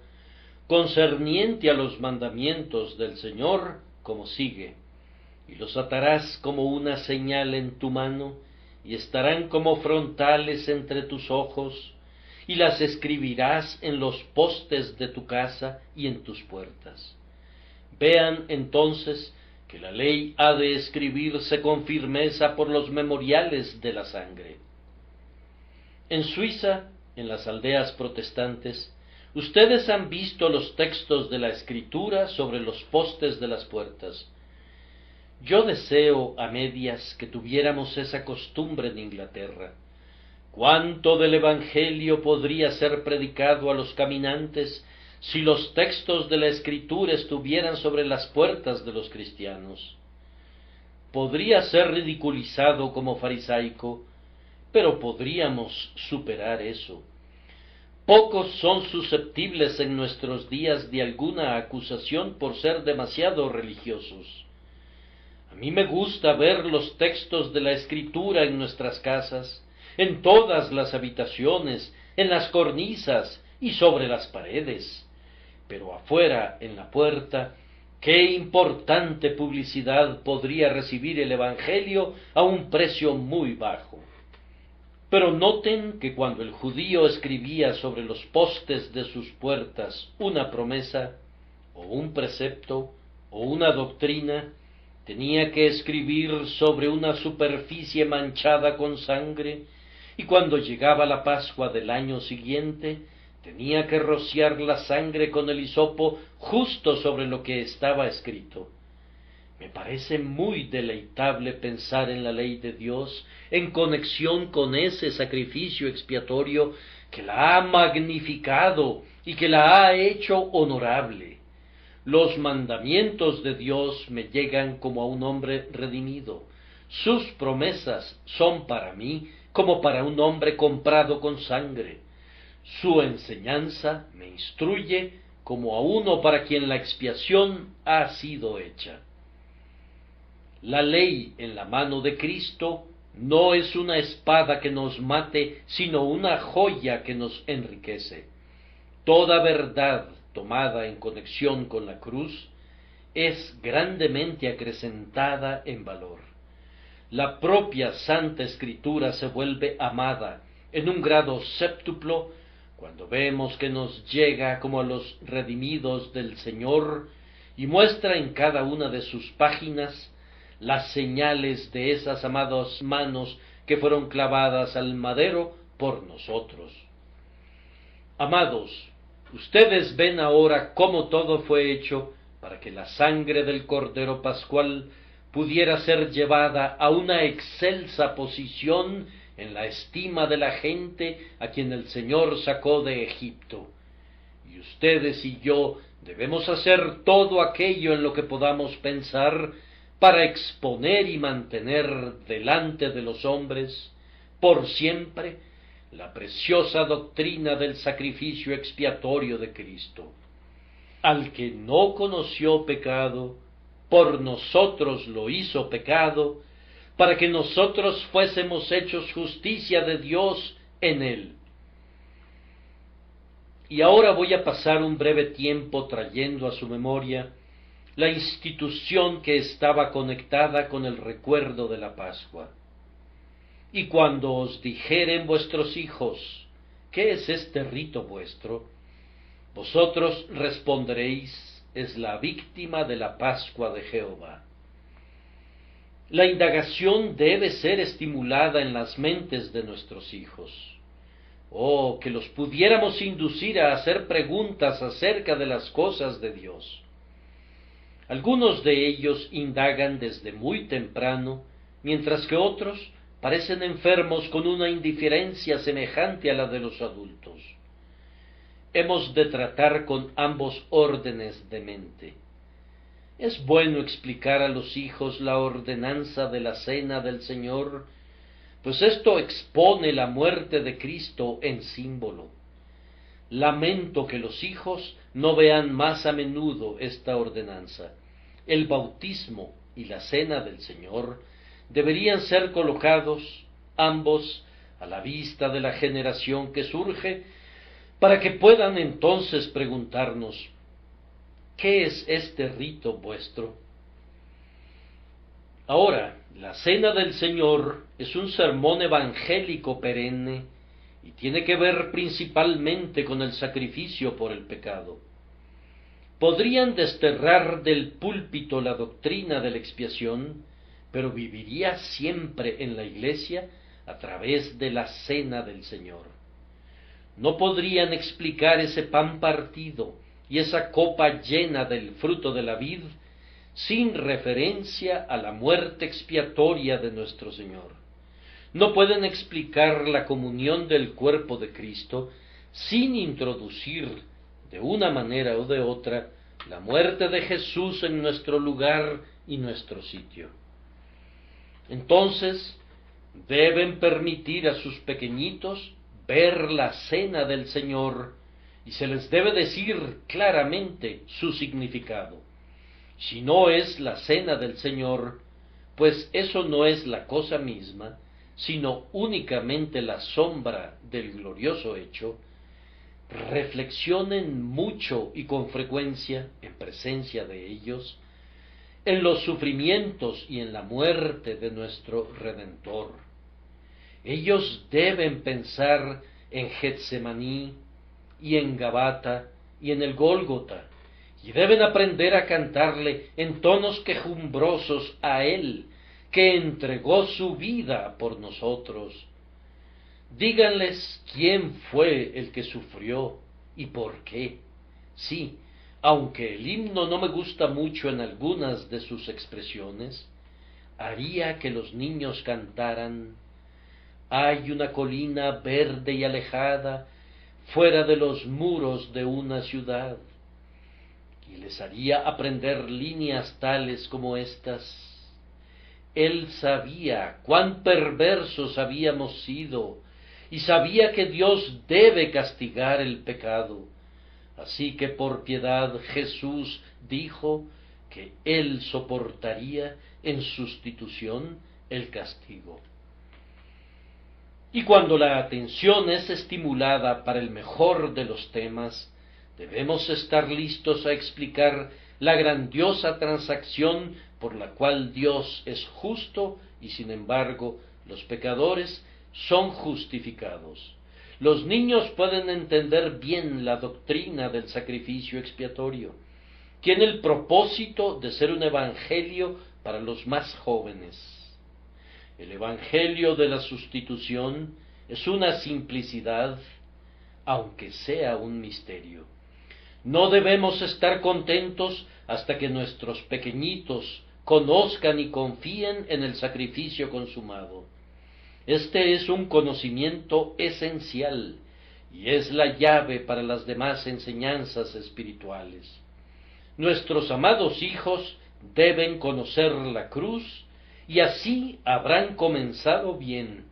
concerniente a los mandamientos del Señor, como sigue: y los atarás como una señal en tu mano, y estarán como frontales entre tus ojos, y las escribirás en los postes de tu casa y en tus puertas. Vean entonces que la ley ha de escribirse con firmeza por los memoriales de la sangre. En Suiza, en las aldeas protestantes, ustedes han visto los textos de la Escritura sobre los postes de las puertas. Yo deseo a medias que tuviéramos esa costumbre en Inglaterra. ¿Cuánto del Evangelio podría ser predicado a los caminantes si los textos de la Escritura estuvieran sobre las puertas de los cristianos? Podría ser ridiculizado como farisaico, pero podríamos superar eso. Pocos son susceptibles en nuestros días de alguna acusación por ser demasiado religiosos. A mí me gusta ver los textos de la Escritura en nuestras casas, en todas las habitaciones, en las cornisas y sobre las paredes. Pero afuera, en la puerta, qué importante publicidad podría recibir el Evangelio a un precio muy bajo. Pero noten que cuando el judío escribía sobre los postes de sus puertas una promesa, o un precepto, o una doctrina, tenía que escribir sobre una superficie manchada con sangre, y cuando llegaba la Pascua del año siguiente, tenía que rociar la sangre con el hisopo justo sobre lo que estaba escrito. Me parece muy deleitable pensar en la ley de Dios en conexión con ese sacrificio expiatorio que la ha magnificado y que la ha hecho honorable. Los mandamientos de Dios me llegan como a un hombre redimido. Sus promesas son para mí como para un hombre comprado con sangre. Su enseñanza me instruye como a uno para quien la expiación ha sido hecha. La ley en la mano de Cristo no es una espada que nos mate, sino una joya que nos enriquece. Toda verdad tomada en conexión con la cruz es grandemente acrecentada en valor. La propia Santa Escritura se vuelve amada en un grado séptuplo cuando vemos que nos llega como a los redimidos del Señor y muestra en cada una de sus páginas las señales de esas amadas manos que fueron clavadas al madero por nosotros. Amados, ustedes ven ahora cómo todo fue hecho para que la sangre del Cordero Pascual pudiera ser llevada a una excelsa posición en la estima de la gente a quien el Señor sacó de Egipto. Y ustedes y yo debemos hacer todo aquello en lo que podamos pensar para exponer y mantener delante de los hombres, por siempre, la preciosa doctrina del sacrificio expiatorio de Cristo. Al que no conoció pecado, por nosotros lo hizo pecado, para que nosotros fuésemos hechos justicia de Dios en él. Y ahora voy a pasar un breve tiempo trayendo a su memoria la institución que estaba conectada con el recuerdo de la Pascua. Y cuando os dijeren vuestros hijos, ¿qué es este rito vuestro? Vosotros responderéis, es la víctima de la Pascua de Jehová. La indagación debe ser estimulada en las mentes de nuestros hijos. Oh, que los pudiéramos inducir a hacer preguntas acerca de las cosas de Dios. Algunos de ellos indagan desde muy temprano, mientras que otros parecen enfermos con una indiferencia semejante a la de los adultos. Hemos de tratar con ambos órdenes de mente. Es bueno explicar a los hijos la ordenanza de la cena del Señor, pues esto expone la muerte de Cristo en símbolo. Lamento que los hijos no vean más a menudo esta ordenanza. El bautismo y la cena del Señor deberían ser colocados, ambos, a la vista de la generación que surge, para que puedan entonces preguntarnos, ¿qué es este rito vuestro? Ahora, la cena del Señor es un sermón evangélico perenne y tiene que ver principalmente con el sacrificio por el pecado. Podrían desterrar del púlpito la doctrina de la expiación, pero viviría siempre en la iglesia a través de la cena del Señor. No podrían explicar ese pan partido y esa copa llena del fruto de la vid sin referencia a la muerte expiatoria de nuestro Señor. No pueden explicar la comunión del cuerpo de Cristo sin introducir, de una manera o de otra, la muerte de Jesús en nuestro lugar y nuestro sitio. Entonces, deben permitir a sus pequeñitos ver la cena del Señor y se les debe decir claramente su significado. Si no es la cena del Señor, pues eso no es la cosa misma, sino únicamente la sombra del glorioso hecho, reflexionen mucho y con frecuencia, en presencia de ellos, en los sufrimientos y en la muerte de nuestro Redentor. Ellos deben pensar en Getsemaní y en Gabata y en el Gólgota, y deben aprender a cantarle en tonos quejumbrosos a Él, que entregó su vida por nosotros. Díganles quién fue el que sufrió y por qué. Sí, aunque el himno no me gusta mucho en algunas de sus expresiones, haría que los niños cantaran: hay una colina verde y alejada, fuera de los muros de una ciudad. Y les haría aprender líneas tales como estas: Él sabía cuán perversos habíamos sido, y sabía que Dios debe castigar el pecado. Así que por piedad Jesús dijo que Él soportaría en sustitución el castigo. Y cuando la atención es estimulada para el mejor de los temas, debemos estar listos a explicar la grandiosa transacción por la cual Dios es justo y sin embargo los pecadores son justificados. Los niños pueden entender bien la doctrina del sacrificio expiatorio. Tiene el propósito de ser un evangelio para los más jóvenes. El evangelio de la sustitución es una simplicidad, aunque sea un misterio. No debemos estar contentos hasta que nuestros pequeñitos conozcan y confíen en el sacrificio consumado. Este es un conocimiento esencial y es la llave para las demás enseñanzas espirituales. Nuestros amados hijos deben conocer la cruz y así habrán comenzado bien.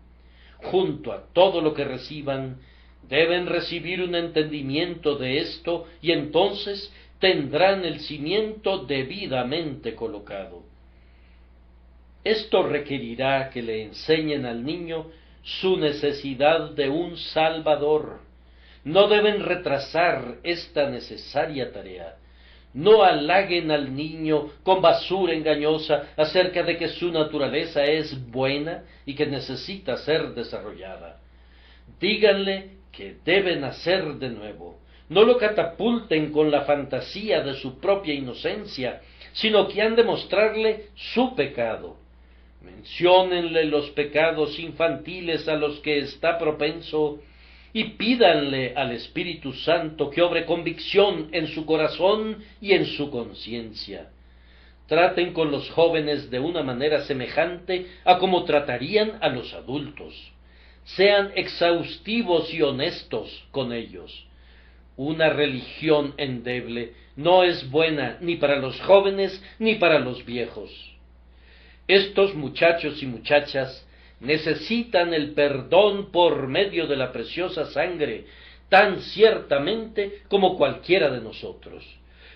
Junto a todo lo que reciban, deben recibir un entendimiento de esto y entonces tendrán el cimiento debidamente colocado. Esto requerirá que le enseñen al niño su necesidad de un Salvador. No deben retrasar esta necesaria tarea. No halaguen al niño con basura engañosa acerca de que su naturaleza es buena y que necesita ser desarrollada. Díganle que debe nacer de nuevo, no lo catapulten con la fantasía de su propia inocencia, sino que han de mostrarle su pecado. Menciónenle los pecados infantiles a los que está propenso y pídanle al Espíritu Santo que obre convicción en su corazón y en su conciencia. Traten con los jóvenes de una manera semejante a como tratarían a los adultos. Sean exhaustivos y honestos con ellos. Una religión endeble no es buena ni para los jóvenes ni para los viejos. Estos muchachos y muchachas necesitan el perdón por medio de la preciosa sangre, tan ciertamente como cualquiera de nosotros.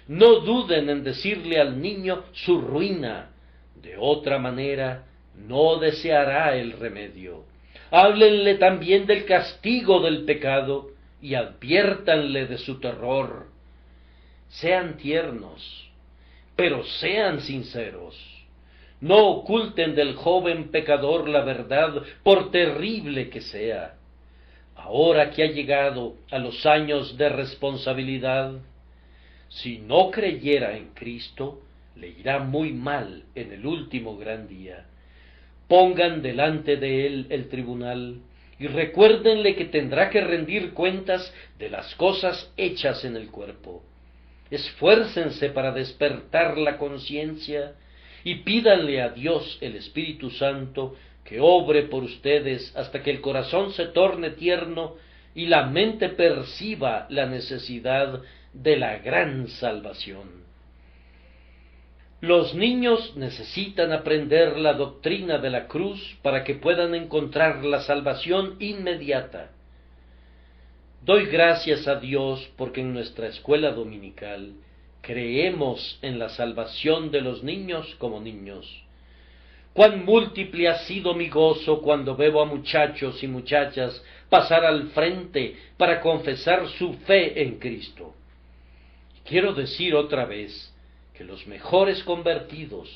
No duden en decirle al niño su ruina, de otra manera no deseará el remedio. Háblenle también del castigo del pecado y adviértanle de su terror. Sean tiernos, pero sean sinceros. No oculten del joven pecador la verdad, por terrible que sea. Ahora que ha llegado a los años de responsabilidad, si no creyera en Cristo, le irá muy mal en el último gran día. Pongan delante de él el tribunal y recuérdenle que tendrá que rendir cuentas de las cosas hechas en el cuerpo. Esfuércense para despertar la conciencia y pídanle a Dios el Espíritu Santo que obre por ustedes hasta que el corazón se torne tierno y la mente perciba la necesidad de la gran salvación. Los niños necesitan aprender la doctrina de la cruz para que puedan encontrar la salvación inmediata. Doy gracias a Dios porque en nuestra escuela dominical creemos en la salvación de los niños como niños. Cuán múltiple ha sido mi gozo cuando veo a muchachos y muchachas pasar al frente para confesar su fe en Cristo. Quiero decir otra vez que los mejores convertidos,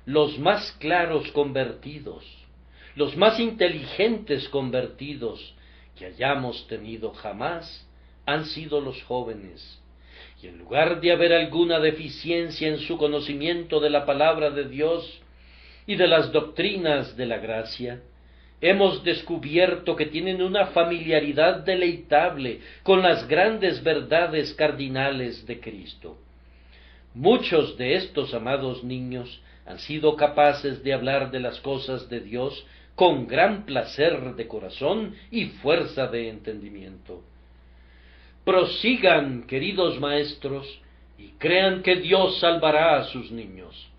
los más claros convertidos, los más inteligentes convertidos que hayamos tenido jamás han sido los jóvenes. Y en lugar de haber alguna deficiencia en su conocimiento de la palabra de Dios y de las doctrinas de la gracia, hemos descubierto que tienen una familiaridad deleitable con las grandes verdades cardinales de Cristo. Muchos de estos amados niños han sido capaces de hablar de las cosas de Dios con gran placer de corazón y fuerza de entendimiento. Prosigan, queridos maestros, y crean que Dios salvará a sus niños.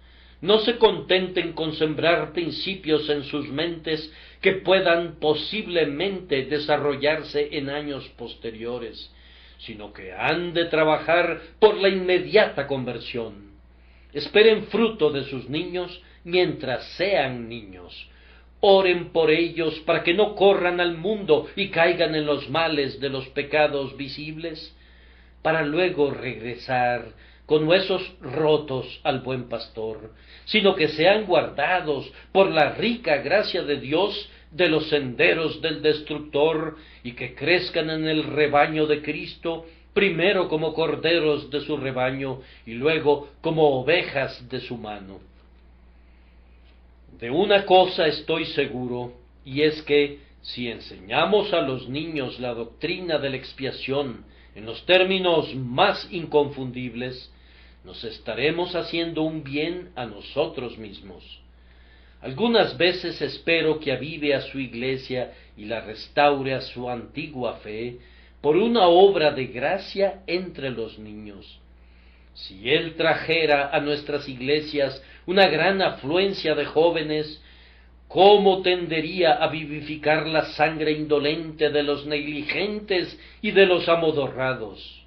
No se contenten con sembrar principios en sus mentes que puedan posiblemente desarrollarse en años posteriores, sino que han de trabajar por la inmediata conversión. Esperen fruto de sus niños mientras sean niños. Oren por ellos para que no corran al mundo y caigan en los males de los pecados visibles, para luego regresar con huesos rotos al buen pastor, sino que sean guardados por la rica gracia de Dios de los senderos del destructor y que crezcan en el rebaño de Cristo, primero como corderos de su rebaño y luego como ovejas de su mano. De una cosa estoy seguro, y es que si enseñamos a los niños la doctrina de la expiación en los términos más inconfundibles, nos estaremos haciendo un bien a nosotros mismos. Algunas veces espero que avive a su iglesia y la restaure a su antigua fe por una obra de gracia entre los niños. Si él trajera a nuestras iglesias una gran afluencia de jóvenes, ¿cómo tendería a vivificar la sangre indolente de los negligentes y de los amodorrados?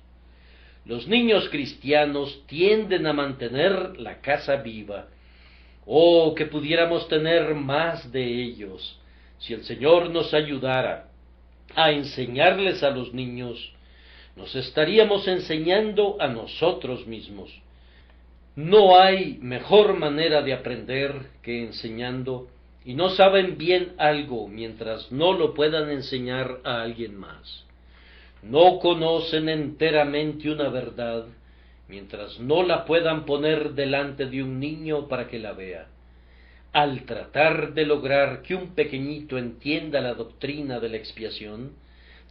Los niños cristianos tienden a mantener la casa viva. Oh, que pudiéramos tener más de ellos. Si el Señor nos ayudara a enseñarles a los niños, nos estaríamos enseñando a nosotros mismos. No hay mejor manera de aprender que enseñando, y no saben bien algo mientras no lo puedan enseñar a alguien más. no conocen enteramente una verdad, mientras no la puedan poner delante de un niño para que la vea. Al tratar de lograr que un pequeñito entienda la doctrina de la expiación,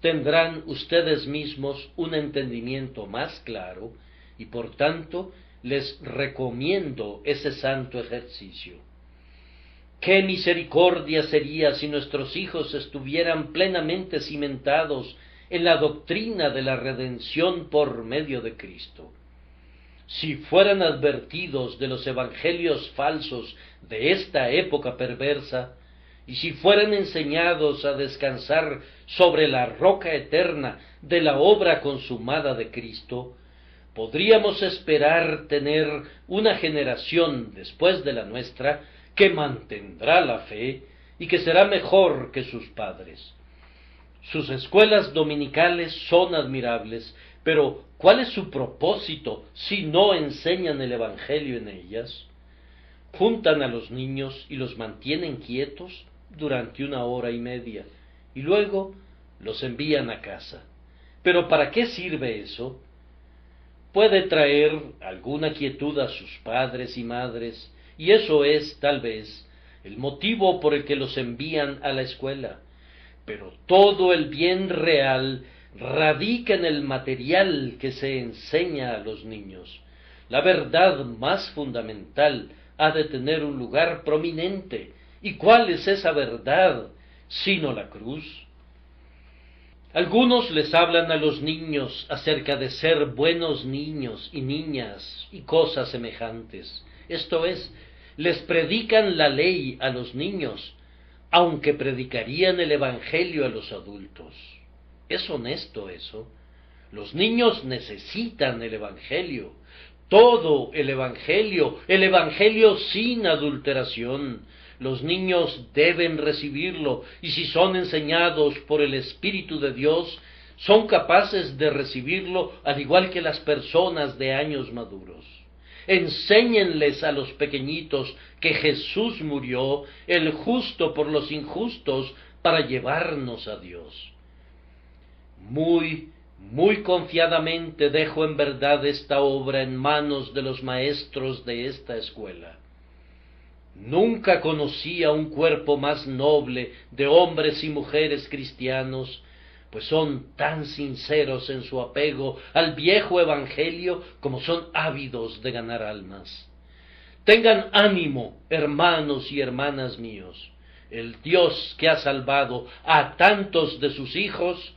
tendrán ustedes mismos un entendimiento más claro y por tanto les recomiendo ese santo ejercicio. ¡Qué misericordia sería si nuestros hijos estuvieran plenamente cimentados en la doctrina de la redención por medio de Cristo! Si fueran advertidos de los evangelios falsos de esta época perversa, y si fueran enseñados a descansar sobre la roca eterna de la obra consumada de Cristo, podríamos esperar tener una generación después de la nuestra que mantendrá la fe y que será mejor que sus padres. Sus escuelas dominicales son admirables, pero ¿cuál es su propósito si no enseñan el Evangelio en ellas? Juntan a los niños y los mantienen quietos durante 1 hora y media, y luego los envían a casa. ¿Pero para qué sirve eso? Puede traer alguna quietud a sus padres y madres, y eso es, tal vez, el motivo por el que los envían a la escuela. Pero todo el bien real radica en el material que se enseña a los niños. La verdad más fundamental ha de tener un lugar prominente. ¿Y cuál es esa verdad, sino la cruz? Algunos les hablan a los niños acerca de ser buenos niños y niñas y cosas semejantes. Esto es, les predican la ley a los niños, aunque predicarían el Evangelio a los adultos. ¿Es honesto eso? Los niños necesitan el Evangelio, todo el Evangelio sin adulteración. Los niños deben recibirlo, y si son enseñados por el Espíritu de Dios, son capaces de recibirlo al igual que las personas de años maduros. Enséñenles a los pequeñitos que Jesús murió, el justo por los injustos, para llevarnos a Dios. Muy confiadamente dejo en verdad esta obra en manos de los maestros de esta escuela. Nunca conocí a un cuerpo más noble de hombres y mujeres cristianos, pues son tan sinceros en su apego al viejo evangelio como son ávidos de ganar almas. Tengan ánimo, hermanos y hermanas míos. El Dios que ha salvado a tantos de sus hijos,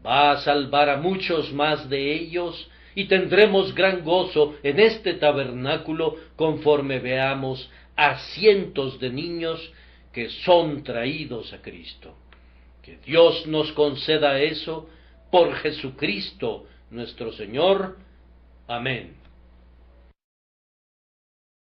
va a salvar a muchos más de ellos, y tendremos gran gozo en este tabernáculo conforme veamos a cientos de niños que son traídos a Cristo. Que Dios nos conceda eso por Jesucristo nuestro Señor. Amén.